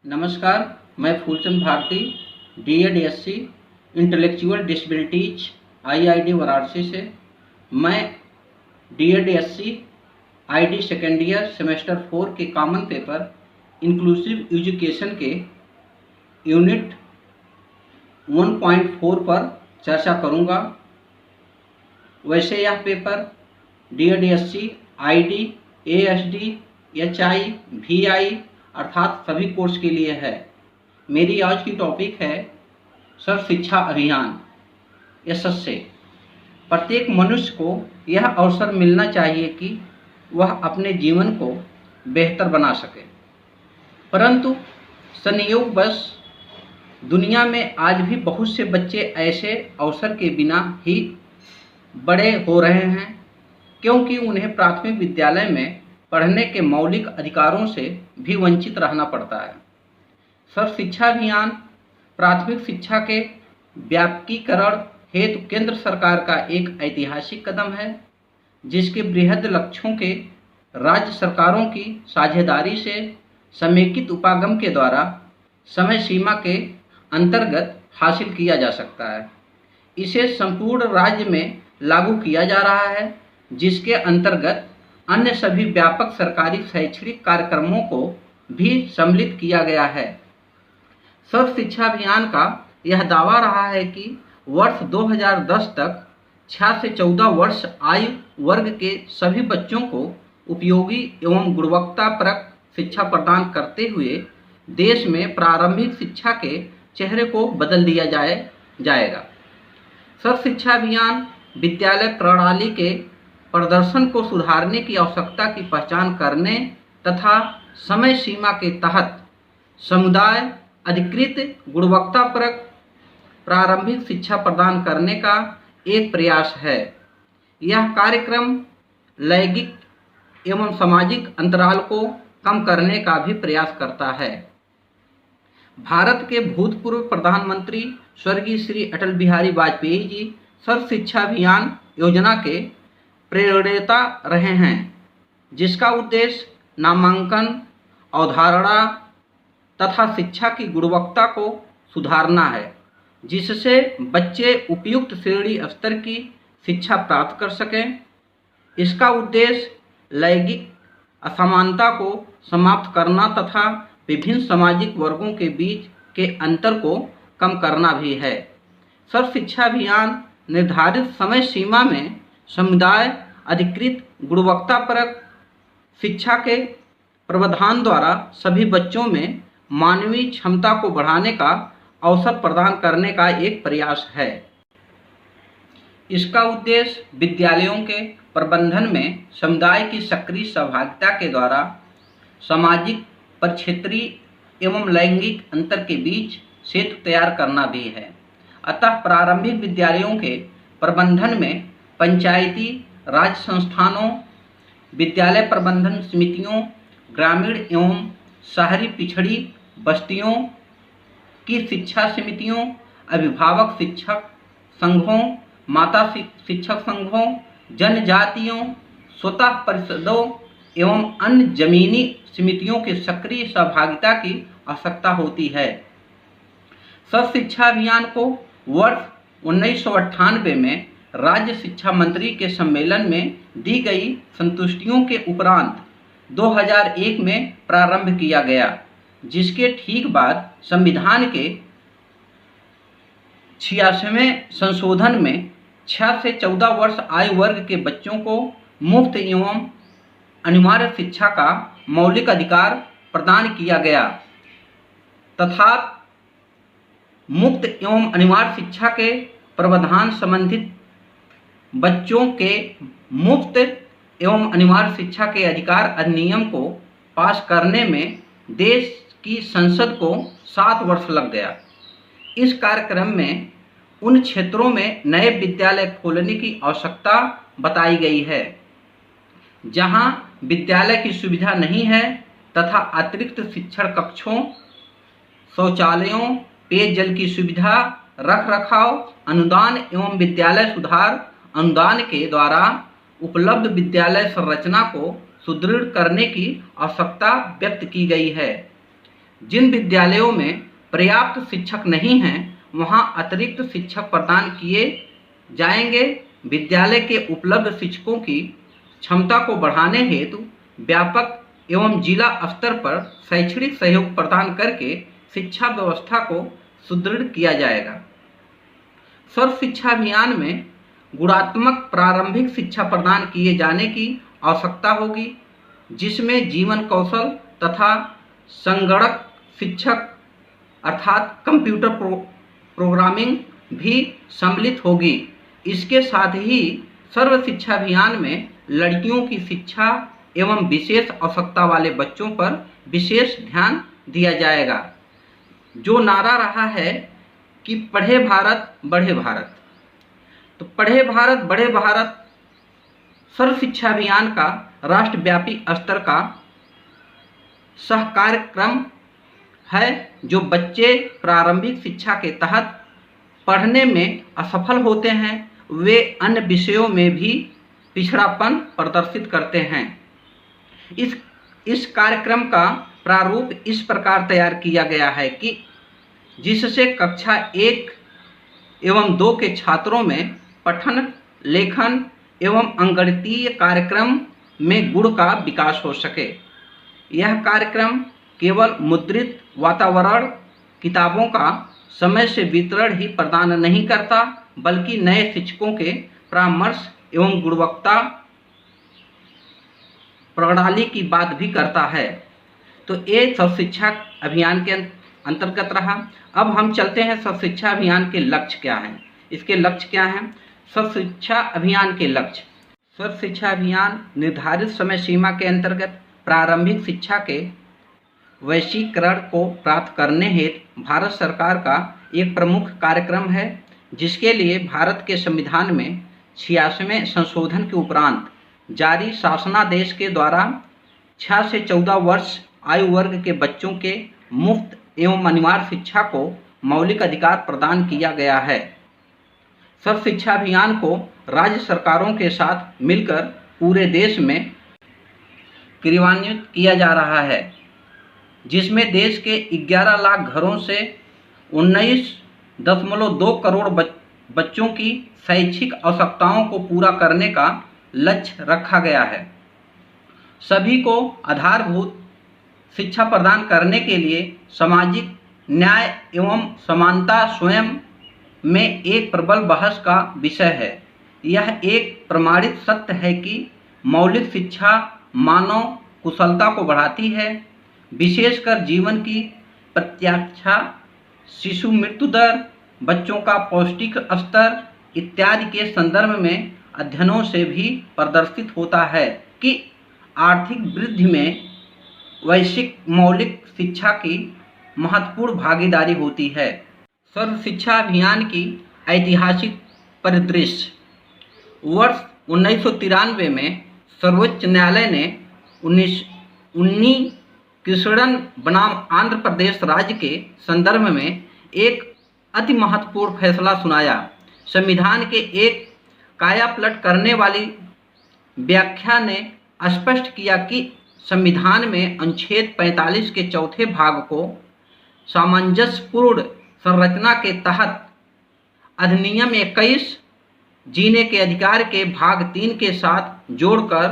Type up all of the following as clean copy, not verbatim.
नमस्कार, मैं Phoolchand Bharti, DED SC intellectual disabilities IID Varanasi से। मैं DED SC ID second year semester 4 के कॉमन पेपर इंक्लूसिव एजुकेशन के यूनिट 1.4 पर चर्चा करूंगा। वैसे यह paper DED SC ID ASD HI VI अर्थात सभी कोर्स के लिए है। मेरी आज की टॉपिक है सर्व शिक्षा अभियान SSA। प्रत्येक मनुष्य को यह अवसर मिलना चाहिए कि वह अपने जीवन को बेहतर बना सके, परंतु संयोगवश दुनिया में आज भी बहुत से बच्चे ऐसे अवसर के बिना ही बड़े हो रहे हैं, क्योंकि उन्हें प्राथमिक विद्यालय में पढ़ने के मौलिक अधिकारों से भी वंचित रहना पड़ता है। सर्व शिक्षा अभियान प्राथमिक शिक्षा के व्यापकीकरण हेतु केंद्र सरकार का एक ऐतिहासिक कदम है, जिसके बृहद लक्ष्यों के राज्य सरकारों की साझेदारी से समेकित उपागम के द्वारा समय सीमा के अंतर्गत हासिल किया जा सकता है। इसे संपूर्ण राज्य में लागू किया जा रहा है, जिसके अंतर्गत अन्य सभी व्यापक सरकारी शैक्षणिक कार्यक्रमों को भी सम्मिलित किया गया है। सर्व शिक्षा अभियान का यह दावा रहा है कि वर्ष 2010 तक 6 से 14 वर्ष आयु वर्ग के सभी बच्चों को उपयोगी एवं गुणवत्तापरक शिक्षा प्रदान करते हुए देश में प्रारंभिक शिक्षा के चेहरे को बदल दिया जाएगा। सर्व शिक्षा अभियान विद्यालय प्रणाली के प्रदर्शन को सुधारने की आवश्यकता की पहचान करने तथा समय सीमा के तहत समुदाय अधिकृत गुणवत्तापरक प्रारंभिक शिक्षा प्रदान करने का एक प्रयास है। यह कार्यक्रम लैंगिक एवं सामाजिक अंतराल को कम करने का भी प्रयास करता है। भारत के भूतपूर्व प्रधानमंत्री स्वर्गीय श्री अटल बिहारी वाजपेयी जी सर्व शिक्षा अभियान योजना के प्रेरणेता रहे हैं, जिसका उद्देश्य नामांकन, अवधारणा तथा शिक्षा की गुणवत्ता को सुधारना है, जिससे बच्चे उपयुक्त श्रेणी स्तर की शिक्षा प्राप्त कर सकें। इसका उद्देश्य लैंगिक असमानता को समाप्त करना तथा विभिन्न सामाजिक वर्गों के बीच के अंतर को कम करना भी है। सर्व शिक्षा अभियान निर्धारित समय सीमा में समुदाय अधिकृत गुणवत्तापरक शिक्षा के प्रावधान द्वारा सभी बच्चों में मानवीय क्षमता को बढ़ाने का अवसर प्रदान करने का एक प्रयास है। इसका उद्देश्य विद्यालयों के प्रबंधन में समुदाय की सक्रिय सहभागिता के द्वारा सामाजिक, परिक्षेत्रीय एवं लैंगिक अंतर के बीच सेतु तैयार करना भी है। अतः प्रारंभिक विद्यालयों के प्रबंधन में पंचायती राज संस्थानों, विद्यालय प्रबंधन समितियों, ग्रामीण एवं शहरी पिछड़ी बस्तियों की शिक्षा समितियों, अभिभावक शिक्षक संघों, माता शिक्षक संघों, जनजातियों, स्वतः परिषदों एवं अन्य जमीनी समितियों की सक्रिय सहभागिता की आवश्यकता होती है। सर्व शिक्षा अभियान को वर्ष 1998 में राज्य शिक्षा मंत्री के सम्मेलन में दी गई संतुष्टियों के उपरांत 2001 में प्रारंभ किया गया, जिसके ठीक बाद संविधान के 86वें संशोधन में 6 से 14 वर्ष आयु वर्ग के बच्चों को मुफ्त एवं अनिवार्य शिक्षा का मौलिक अधिकार प्रदान किया गया तथा मुक्त एवं अनिवार्य शिक्षा के प्रावधान संबंधित बच्चों के मुफ्त एवं अनिवार्य शिक्षा के अधिकार अधिनियम को पास करने में देश की संसद को 7 वर्ष लग गया। इस कार्यक्रम में उन क्षेत्रों में नए विद्यालय खोलने की आवश्यकता बताई गई है जहां विद्यालय की सुविधा नहीं है तथा अतिरिक्त शिक्षण कक्षों, शौचालयों, पेयजल की सुविधा, रखरखाव, अनुदान एवं विद्यालय सुधार अनुदान के द्वारा उपलब्ध विद्यालय संरचना को सुदृढ़ करने की आवश्यकता व्यक्त की गई है। जिन विद्यालयों में पर्याप्त शिक्षक नहीं हैं वहां अतिरिक्त शिक्षक प्रदान किए जाएंगे। विद्यालय के उपलब्ध शिक्षकों की क्षमता को बढ़ाने हेतु व्यापक एवं जिला स्तर पर शैक्षणिक सहयोग प्रदान करके शिक्षा व्यवस्था को सुदृढ़ किया जाएगा। सर्व शिक्षा अभियान में गुणात्मक प्रारंभिक शिक्षा प्रदान किए जाने की आवश्यकता होगी, जिसमें जीवन कौशल तथा संगणक शिक्षक अर्थात कंप्यूटर प्रोग्रामिंग भी सम्मिलित होगी। इसके साथ ही सर्व शिक्षा अभियान में लड़कियों की शिक्षा एवं विशेष आवश्यकता वाले बच्चों पर विशेष ध्यान दिया जाएगा। जो नारा रहा है कि पढ़े भारत बढ़े भारत, तो पढ़े भारत बढ़े भारत सर्व शिक्षा अभियान का राष्ट्रव्यापी स्तर का सहकार्यक्रम है। जो बच्चे प्रारंभिक शिक्षा के तहत पढ़ने में असफल होते हैं वे अन्य विषयों में भी पिछड़ापन प्रदर्शित करते हैं। इस कार्यक्रम का प्रारूप इस प्रकार तैयार किया गया है कि जिससे कक्षा 1 एवं 2 के छात्रों में पठन, लेखन एवं अंकगणितीय कार्यक्रम में गुण का विकास हो सके। यह कार्यक्रम केवल मुद्रित वातावरण किताबों का समय से वितरण ही प्रदान नहीं करता, बल्कि नए शिक्षकों के परामर्श एवं गुणवत्ता प्रणाली की बात भी करता है। तो ये सर्व शिक्षा अभियान के अंतर्गत रहा। अब हम चलते हैं सर्व शिक्षा अभियान के लक्ष्य क्या हैं। इसके लक्ष्य क्या हैं? सर्व शिक्षा अभियान के लक्ष्य। सर्व शिक्षा अभियान निर्धारित समय सीमा के अंतर्गत प्रारंभिक शिक्षा के वैश्वीकरण को प्राप्त करने हेतु भारत सरकार का एक प्रमुख कार्यक्रम है, जिसके लिए भारत के संविधान में 86वें संशोधन के उपरांत जारी शासनादेश के द्वारा 6 से 14 वर्ष आयु वर्ग के बच्चों के मुफ्त एवं अनिवार्य शिक्षा को मौलिक अधिकार प्रदान किया गया है। सर्व शिक्षा अभियान को राज्य सरकारों के साथ मिलकर पूरे देश में क्रियान्वित किया जा रहा है, जिसमें देश के 11 लाख घरों से 19.2 करोड़ बच्चों की शैक्षिक आवश्यकताओं को पूरा करने का लक्ष्य रखा गया है। सभी को आधारभूत शिक्षा प्रदान करने के लिए सामाजिक न्याय एवं समानता स्वयं में एक प्रबल बहस का विषय है। यह एक प्रमाणित सत्य है कि मौलिक शिक्षा मानव कुशलता को बढ़ाती है, विशेषकर जीवन की प्रत्याशा, शिशु मृत्यु दर, बच्चों का पौष्टिक स्तर इत्यादि के संदर्भ में अध्ययनों से भी प्रदर्शित होता है कि आर्थिक वृद्धि में वैश्विक मौलिक शिक्षा की महत्वपूर्ण भागीदारी होती है। सर्व शिक्षा अभियान की ऐतिहासिक परिदृश्य। वर्ष 1993 में सर्वोच्च न्यायालय ने 19 कृष्णन बनाम आंध्र प्रदेश राज्य के संदर्भ में एक अति महत्वपूर्ण फैसला सुनाया। संविधान के एक कायापलट करने वाली व्याख्या ने स्पष्ट किया कि संविधान में अनुच्छेद 45 के चौथे भाग को सामंजस्यपूर्ण संरचना के तहत अधिनियम 21 जीने के अधिकार के भाग 3 के साथ जोड़कर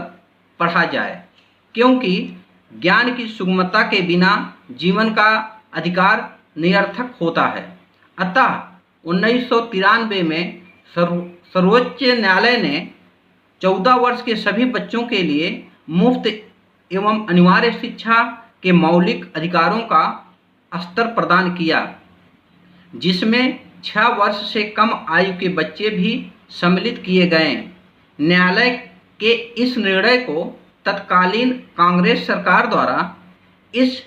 पढ़ा जाए, क्योंकि ज्ञान की सुगमता के बिना जीवन का अधिकार निरर्थक होता है। अतः 1993 में सर्वोच्च न्यायालय ने 14 वर्ष के सभी बच्चों के लिए मुफ्त एवं अनिवार्य शिक्षा के मौलिक अधिकारों का स्तर प्रदान किया, जिसमें 6 वर्ष से कम आयु के बच्चे भी सम्मिलित किए गए। न्यायालय के इस निर्णय को तत्कालीन कांग्रेस सरकार द्वारा इस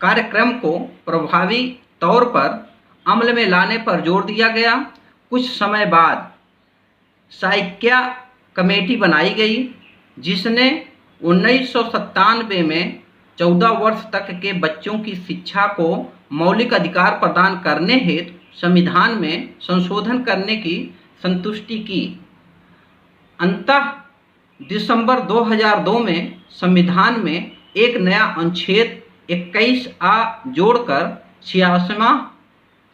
कार्यक्रम को प्रभावी तौर पर अमल में लाने पर जोर दिया गया। कुछ समय बाद साइक्या कमेटी बनाई गई, जिसने 1997 में 14 वर्ष तक के बच्चों की शिक्षा को मौलिक अधिकार प्रदान करने हेतु संविधान में संशोधन करने की संतुष्टि की। अंततः दिसंबर 2002 में संविधान में एक नया अनुच्छेद 21A जोड़कर 86वां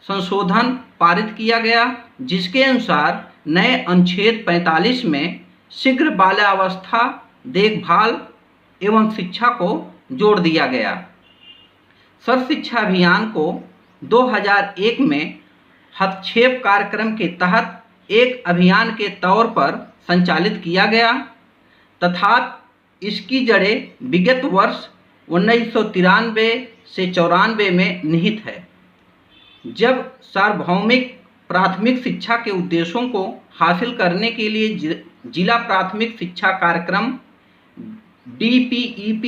संशोधन पारित किया गया, जिसके अनुसार नए अनुच्छेद 45 में शीघ्र बाल्यावस्था देखभाल एवं शिक्षा को जोड़ दिया गया। सर्व शिक्षा अभियान को 2001 में हस्तक्षेप कार्यक्रम के तहत एक अभियान के तौर पर संचालित किया गया तथा इसकी जड़ें विगत वर्ष 1993 से 94 में निहित है, जब सार्वभौमिक प्राथमिक शिक्षा के उद्देश्यों को हासिल करने के लिए जिला प्राथमिक शिक्षा कार्यक्रम DPEP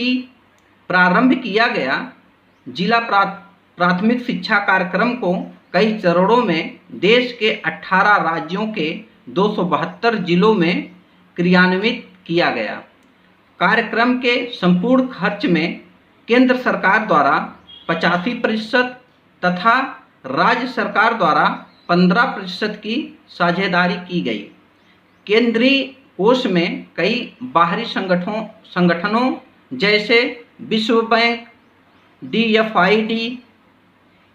प्रारंभ किया गया। जिला प्राथमिक शिक्षा कार्यक्रम को कई चरणों में देश के 18 राज्यों के 272 जिलों में क्रियान्वित किया गया। कार्यक्रम के संपूर्ण खर्च में केंद्र सरकार द्वारा 85% तथा राज्य सरकार द्वारा 15% की साझेदारी की गई। केंद्रीय कोष में कई बाहरी संगठनों जैसे विश्व बैंक, DFID,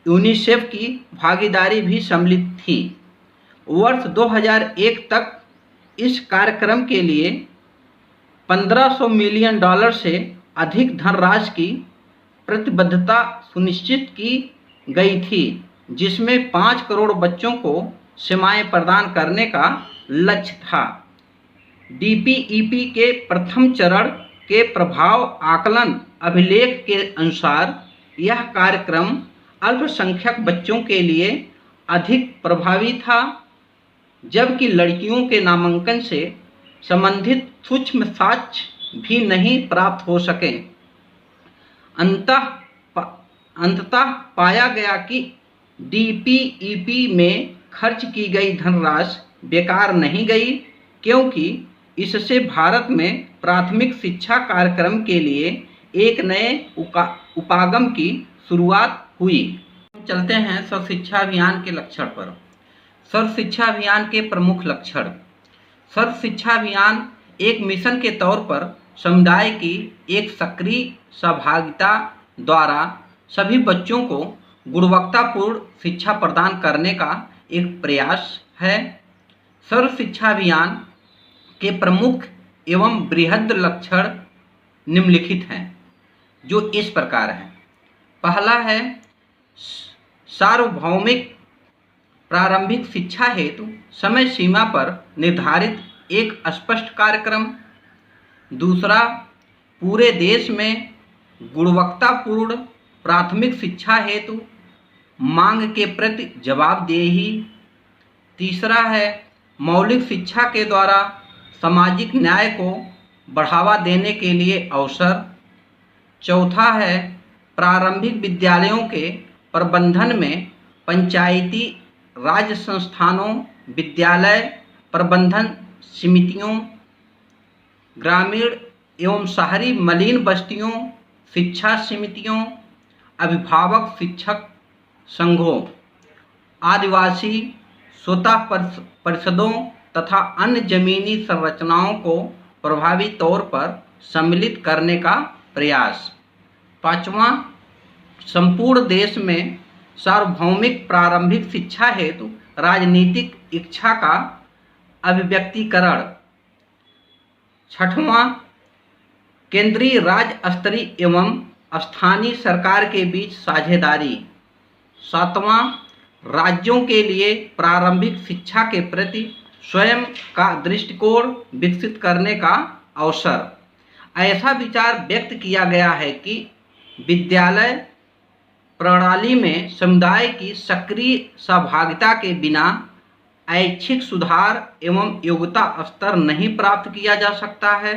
यूनिसेफ की भागीदारी भी सम्मिलित थी। वर्ष 2001 तक इस कार्यक्रम के लिए $1500 मिलियन से अधिक धनराशि की प्रतिबद्धता सुनिश्चित की गई थी, जिसमें 5 करोड़ बच्चों को सेवाएं प्रदान करने का लक्ष्य था। DPEP के प्रथम चरण के प्रभाव आकलन अभिलेख के अनुसार यह कार्यक्रम अल्पसंख्यक बच्चों के लिए अधिक प्रभावी था, जबकि लड़कियों के नामांकन से संबंधित सूक्ष्म साक्ष्य भी नहीं प्राप्त हो सके। अंततः पाया गया कि DPEP में खर्च की गई धनराशि बेकार नहीं गई, क्योंकि इससे भारत में प्राथमिक शिक्षा कार्यक्रम के लिए एक नए उपागम की शुरुआत हुई। चलते हैं सर्व शिक्षा अभियान के लक्षण पर। सर्व शिक्षा अभियान के प्रमुख लक्षण। सर्व शिक्षा अभियान एक मिशन के तौर पर समुदाय की एक सक्रिय सहभागिता द्वारा सभी बच्चों को गुणवत्तापूर्ण शिक्षा प्रदान करने का एक प्रयास है। सर्व शिक्षा अभियान के प्रमुख एवं बृहद लक्षण निम्नलिखित हैं, जो इस प्रकार हैं। पहला है सार्वभौमिक प्रारंभिक शिक्षा हेतु समय सीमा पर निर्धारित एक स्पष्ट कार्यक्रम। दूसरा, पूरे देश में गुणवत्तापूर्ण प्राथमिक शिक्षा हेतु मांग के प्रति जवाबदेही। तीसरा है मौलिक शिक्षा के द्वारा सामाजिक न्याय को बढ़ावा देने के लिए अवसर। चौथा है प्रारंभिक विद्यालयों के प्रबंधन में पंचायती राज संस्थानों, विद्यालय प्रबंधन समितियों, ग्रामीण एवं शहरी मलिन बस्तियों शिक्षा समितियों, अभिभावक शिक्षक संघों, आदिवासी स्वतः परिषदों तथा अन्य जमीनी संरचनाओं को प्रभावी तौर पर सम्मिलित करने का प्रयास। पांचवां, संपूर्ण देश में सार्वभौमिक प्रारंभिक शिक्षा हेतु राजनीतिक इच्छा का अभिव्यक्तिकरण। छठवां, केंद्रीय राज्य स्तरीय एवं स्थानीय सरकार के बीच साझेदारी। सातवां, राज्यों के लिए प्रारंभिक शिक्षा के प्रति स्वयं का दृष्टिकोण विकसित करने का अवसर। ऐसा विचार व्यक्त किया गया है कि विद्यालय प्रणाली में समुदाय की सक्रिय सहभागिता के बिना ऐच्छिक सुधार एवं योग्यता स्तर नहीं प्राप्त किया जा सकता है,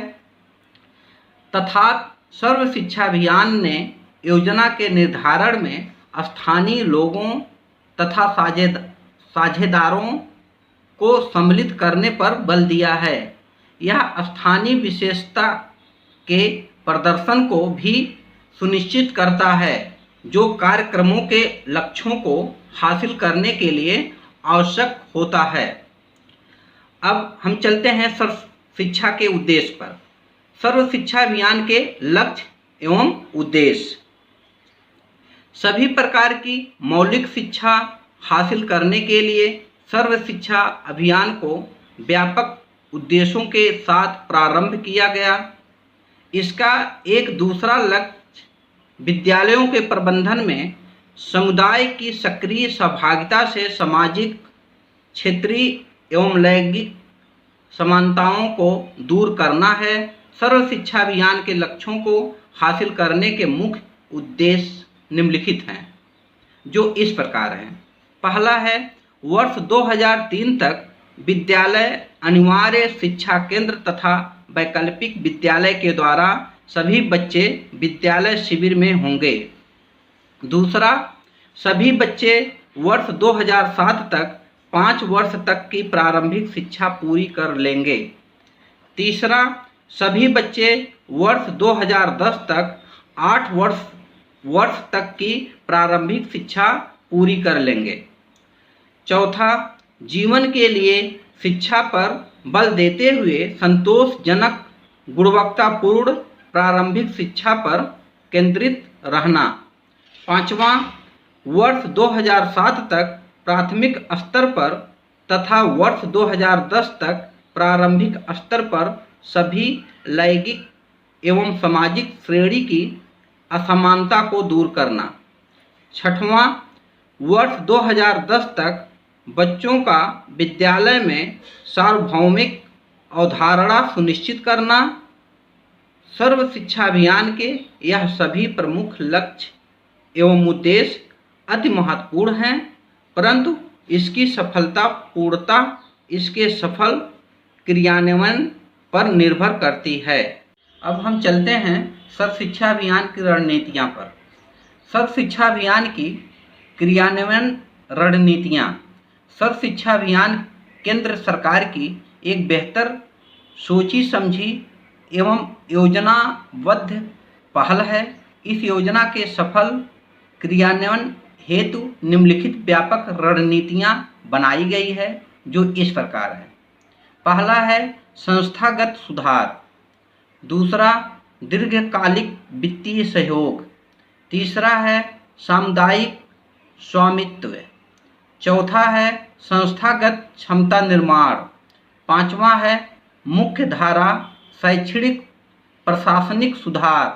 तथा सर्व शिक्षा अभियान ने योजना के निर्धारण में स्थानीय लोगों तथा साझेदारों को सम्मिलित करने पर बल दिया है। यह स्थानीय विशेषता के प्रदर्शन को भी सुनिश्चित करता है, जो कार्यक्रमों के लक्ष्यों को हासिल करने के लिए आवश्यक होता है। अब हम चलते हैं सर्व शिक्षा के उद्देश्य पर। सर्व शिक्षा अभियान के लक्ष्य एवं उद्देश्य। सभी प्रकार की मौलिक शिक्षा हासिल करने के लिए सर्व शिक्षा अभियान को व्यापक उद्देश्यों के साथ प्रारंभ किया गया। इसका एक दूसरा लक्ष्य विद्यालयों के प्रबंधन में समुदाय की सक्रिय सहभागिता से सामाजिक, क्षेत्रीय एवं लैंगिक समानताओं को दूर करना है। सर्व शिक्षा अभियान के लक्ष्यों को हासिल करने के मुख्य उद्देश्य निम्नलिखित हैं, जो इस प्रकार हैं। पहला है, वर्ष 2003 तक विद्यालय अनिवार्य शिक्षा केंद्र तथा वैकल्पिक विद्यालय के द्वारा सभी बच्चे विद्यालय शिविर में होंगे। दूसरा, सभी बच्चे वर्ष 2007 तक 5 वर्ष तक की प्रारंभिक शिक्षा पूरी कर लेंगे। तीसरा, सभी बच्चे वर्ष 2010 तक 8 वर्ष तक की प्रारंभिक शिक्षा पूरी कर लेंगे। चौथा, जीवन के लिए शिक्षा पर बल देते हुए संतोषजनक गुणवत्तापूर्ण प्रारंभिक शिक्षा पर केंद्रित रहना। पांचवा, वर्ष 2007 तक प्राथमिक स्तर पर तथा वर्ष 2010 तक प्रारंभिक स्तर पर सभी लैंगिक एवं सामाजिक श्रेणी की असमानता को दूर करना। छठवां, वर्ष 2010 तक बच्चों का विद्यालय में सार्वभौमिक अवधारणा सुनिश्चित करना। सर्व शिक्षा अभियान के यह सभी प्रमुख लक्ष्य एवं उद्देश्य अति महत्वपूर्ण हैं, परंतु इसकी सफलता पूर्णतः इसके सफल क्रियान्वयन पर निर्भर करती है। अब हम चलते हैं सर्व शिक्षा अभियान की रणनीतियाँ पर। सर्व शिक्षा अभियान की क्रियान्वयन रणनीतियाँ। सर्व शिक्षा अभियान केंद्र सरकार की एक बेहतर सोची समझी एवं योजनाबद्ध पहल है। इस योजना के सफल क्रियान्वयन हेतु निम्नलिखित व्यापक रणनीतियाँ बनाई गई है, जो इस प्रकार है। पहला है संस्थागत सुधार। दूसरा, दीर्घकालिक वित्तीय सहयोग। तीसरा है सामुदायिक स्वामित्व। चौथा है संस्थागत क्षमता निर्माण। पांचवा है मुख्य धारा शैक्षणिक प्रशासनिक सुधार।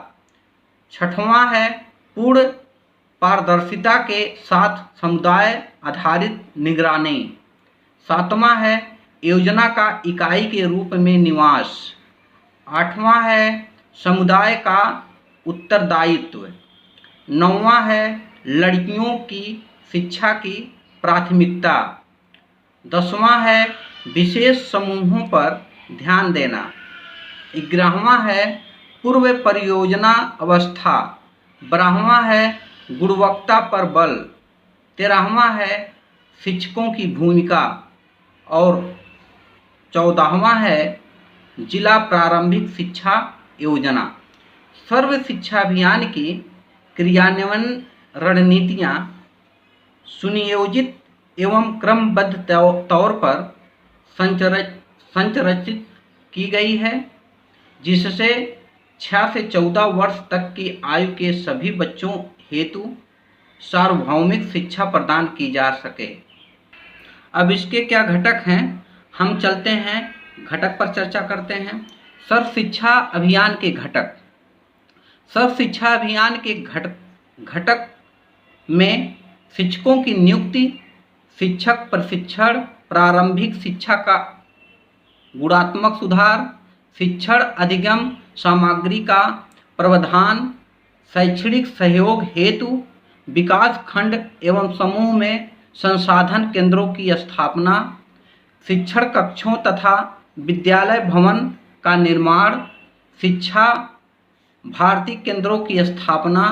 छठवां है पूर्ण पारदर्शिता के साथ समुदाय आधारित निगरानी। सातवां है योजना का इकाई के रूप में निवास। आठवां है समुदाय का उत्तरदायित्व। नौवां है लड़कियों की शिक्षा की प्राथमिकता। 10वां है विशेष समूहों पर ध्यान देना। 11वां है पूर्व परियोजना अवस्था। 12वां है गुणवत्ता पर बल। 13वां है शिक्षकों की भूमिका और 14वां है जिला प्रारंभिक शिक्षा योजना। सर्व शिक्षा अभियान की क्रियान्वयन रणनीतियाँ सुनियोजित एवं क्रमबद्ध तौर पर संरचित की गई है, जिससे 6 से 14 वर्ष तक की आयु के सभी बच्चों हेतु सार्वभौमिक शिक्षा प्रदान की जा सके। अब इसके क्या घटक हैं, हम चलते हैं घटक पर चर्चा करते हैं। सर्व शिक्षा अभियान के घटक। सर्व शिक्षा अभियान के घटक में शिक्षकों की नियुक्ति, शिक्षक प्रशिक्षण, प्रारंभिक शिक्षा का गुणात्मक सुधार, शिक्षण अधिगम सामग्री का प्रावधान, शैक्षणिक सहयोग हेतु विकास खंड एवं समूह में संसाधन केंद्रों की स्थापना, शिक्षण कक्षों तथा विद्यालय भवन का निर्माण, शिक्षा भारती केंद्रों की स्थापना,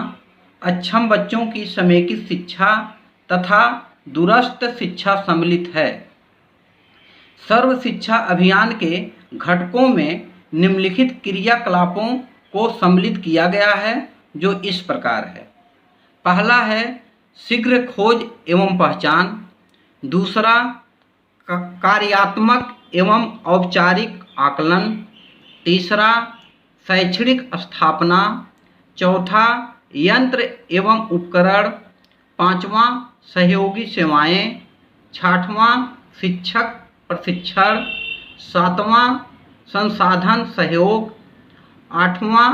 अक्षम बच्चों की समेकित शिक्षा तथा दूरस्थ शिक्षा सम्मिलित है। सर्व शिक्षा अभियान के घटकों में निम्नलिखित क्रियाकलापों को सम्मिलित किया गया है, जो इस प्रकार है। पहला है शीघ्र खोज एवं पहचान। दूसरा, कार्यात्मक एवं औपचारिक आकलन। तीसरा, शैक्षणिक स्थापना। चौथा, यंत्र एवं उपकरण, 5वां सहयोगी सेवाएं, 6वां शिक्षक प्रशिक्षण, 7वां संसाधन सहयोग, 8वां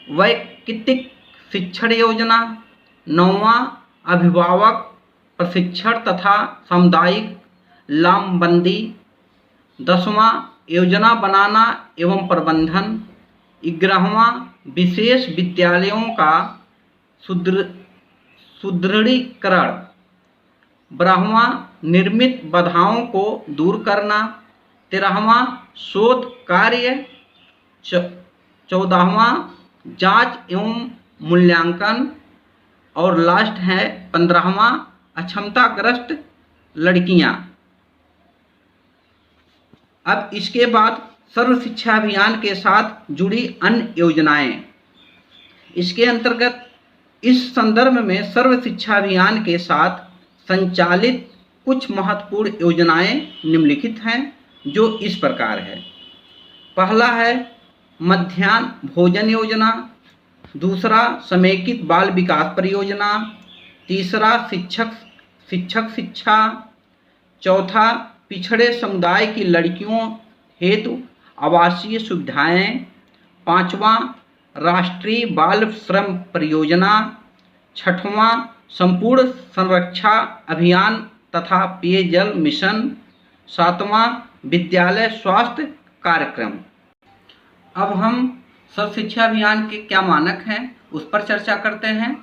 वैयक्तिक शिक्षण योजना, 9वां अभिभावक प्रशिक्षण तथा सामुदायिक लामबंदी, 10वां योजना बनाना एवं प्रबंधन, 11वां विशेष विद्यालयों का सुदृढ़ीकरण, 12वां निर्मित बाधाओं को दूर करना, 13वां शोध कार्य, 14वां जांच एवं मूल्यांकन और लास्ट है 15वां अक्षमताग्रस्त लड़कियां। अब इसके बाद सर्व शिक्षा अभियान के साथ जुड़ी अन्य योजनाएं। इसके अंतर्गत इस संदर्भ में सर्व शिक्षा अभियान के साथ संचालित कुछ महत्वपूर्ण योजनाएं निम्नलिखित हैं, जो इस प्रकार है। पहला है मध्याह्न भोजन योजना, दूसरा समेकित बाल विकास परियोजना, तीसरा शिक्षक शिक्षा, चौथा पिछड़े समुदाय की लड़कियों हेतु आवासीय सुविधाएं, 5वां राष्ट्रीय बाल श्रम परियोजना, 6वां संपूर्ण संरक्षा अभियान तथा पेयजल मिशन, 7वां विद्यालय स्वास्थ्य कार्यक्रम। अब हम सर्व शिक्षा अभियान के क्या मानक हैं उस पर चर्चा करते हैं।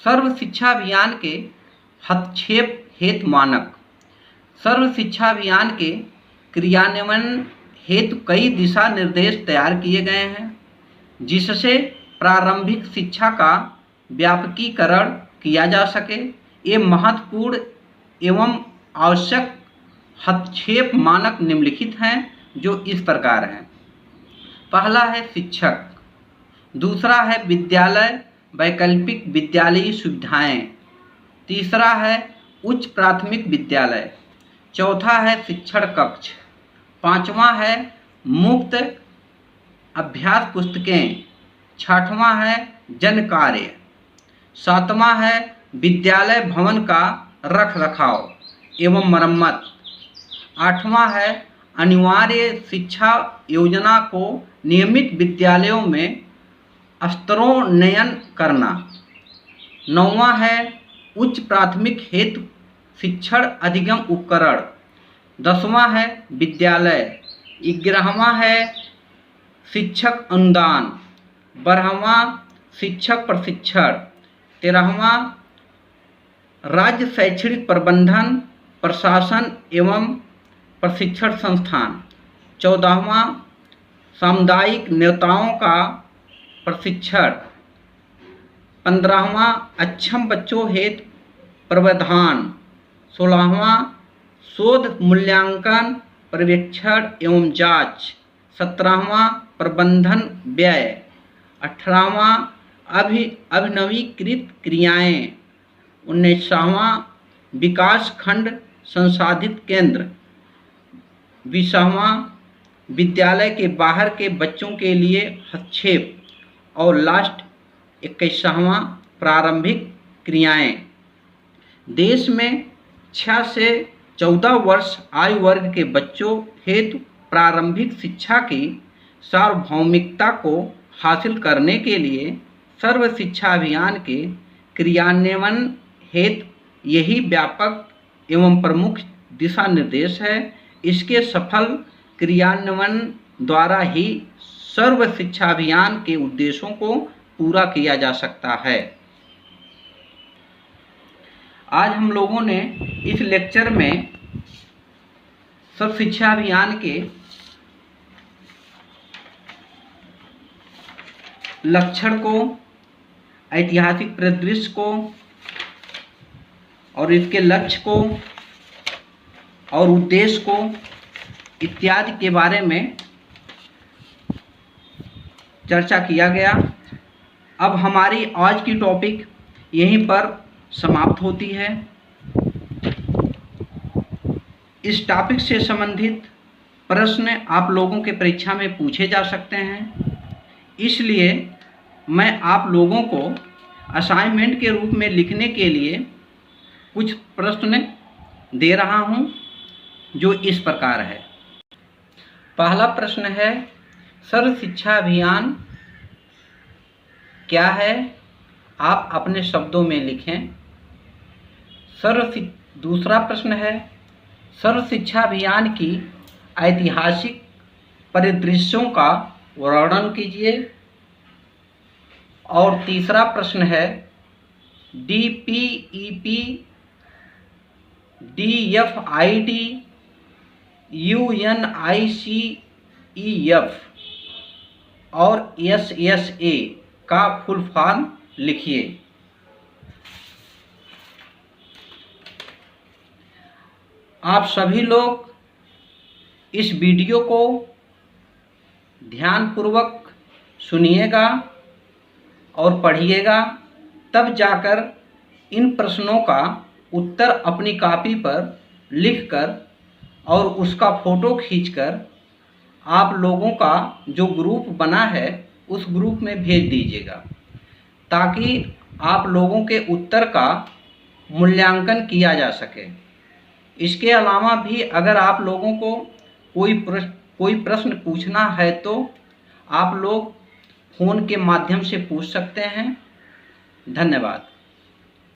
सर्व शिक्षा अभियान के हस्तक्षेप हेतु मानक। सर्व शिक्षा अभियान के क्रियान्वयन हेतु कई दिशा निर्देश तैयार किए गए हैं, जिससे प्रारंभिक शिक्षा का व्यापकीकरण किया जा सके। ये महत्वपूर्ण एवं आवश्यक हस्तक्षेप मानक निम्नलिखित हैं, जो इस प्रकार हैं। पहला है शिक्षक, दूसरा है विद्यालय वैकल्पिक विद्यालयी सुविधाएं, तीसरा है उच्च प्राथमिक विद्यालय, चौथा है शिक्षण कक्ष, 5वां है मुक्त अभ्यास पुस्तकें, 6वां है जन कार्य, 7वां है विद्यालय भवन का रख रखाव एवं मरम्मत, 8वां है अनिवार्य शिक्षा योजना को नियमित विद्यालयों में स्तरोन्नयन करना, 9वां है उच्च प्राथमिक हेतु शिक्षण अधिगम उपकरण, 10वां है विद्यालय, 11वां है शिक्षक अनुदान, 12वां शिक्षक प्रशिक्षण, 13वां राज्य शैक्षणिक प्रबंधन प्रशासन एवं प्रशिक्षण संस्थान, 14वां सामुदायिक नेताओं का प्रशिक्षण, 15वां अक्षम बच्चों हेतु प्रावधान, 16वां शोध मूल्यांकन पर्यवेक्षण एवं जांच, 17वां प्रबंधन व्यय, 18वां अभिनवीकृत क्रियाएं, 19वां विकास खंड संसाधित केंद्र, 20वां विद्यालय के बाहर के बच्चों के लिए हस्तक्षेप और लास्ट 21वां प्रारंभिक क्रियाएं। देश में 6 से 14 वर्ष आयु वर्ग के बच्चों हेतु प्रारंभिक शिक्षा की सार्वभौमिकता को हासिल करने के लिए सर्व शिक्षा अभियान के क्रियान्वयन हेतु यही व्यापक एवं प्रमुख दिशा निर्देश है। इसके सफल क्रियान्वयन द्वारा ही सर्व शिक्षा अभियान के उद्देश्यों को पूरा किया जा सकता है। आज हम लोगों ने इस लेक्चर में सर्व शिक्षा अभियान के लक्षण को, ऐतिहासिक परिदृश्य को और इसके लक्ष्य को और उद्देश्य को इत्यादि के बारे में चर्चा किया गया। अब हमारी आज की टॉपिक यहीं पर समाप्त होती है। इस टॉपिक से संबंधित प्रश्न आप लोगों के परीक्षा में पूछे जा सकते हैं, इसलिए मैं आप लोगों को असाइनमेंट के रूप में लिखने के लिए कुछ प्रश्न दे रहा हूं, जो इस प्रकार है। पहला प्रश्न है, सर्व शिक्षा अभियान क्या है? आप अपने शब्दों में लिखें। दूसरा प्रश्न है, सर्व शिक्षा अभियान की ऐतिहासिक परिदृश्यों का वर्णन कीजिए। और तीसरा प्रश्न है, DPEP, DFID, UNICEF और SSA का फुल फॉर्म लिखिए। आप सभी लोग इस वीडियो को ध्यानपूर्वक सुनिएगा और पढ़िएगा, तब जाकर इन प्रश्नों का उत्तर अपनी कॉपी पर लिखकर और उसका फ़ोटो खींचकर आप लोगों का जो ग्रुप बना है उस ग्रुप में भेज दीजिएगा, ताकि आप लोगों के उत्तर का मूल्यांकन किया जा सके। इसके अलावा भी अगर आप लोगों को कोई प्रश्न पूछना है तो आप लोग फ़ोन के माध्यम से पूछ सकते हैं। धन्यवाद।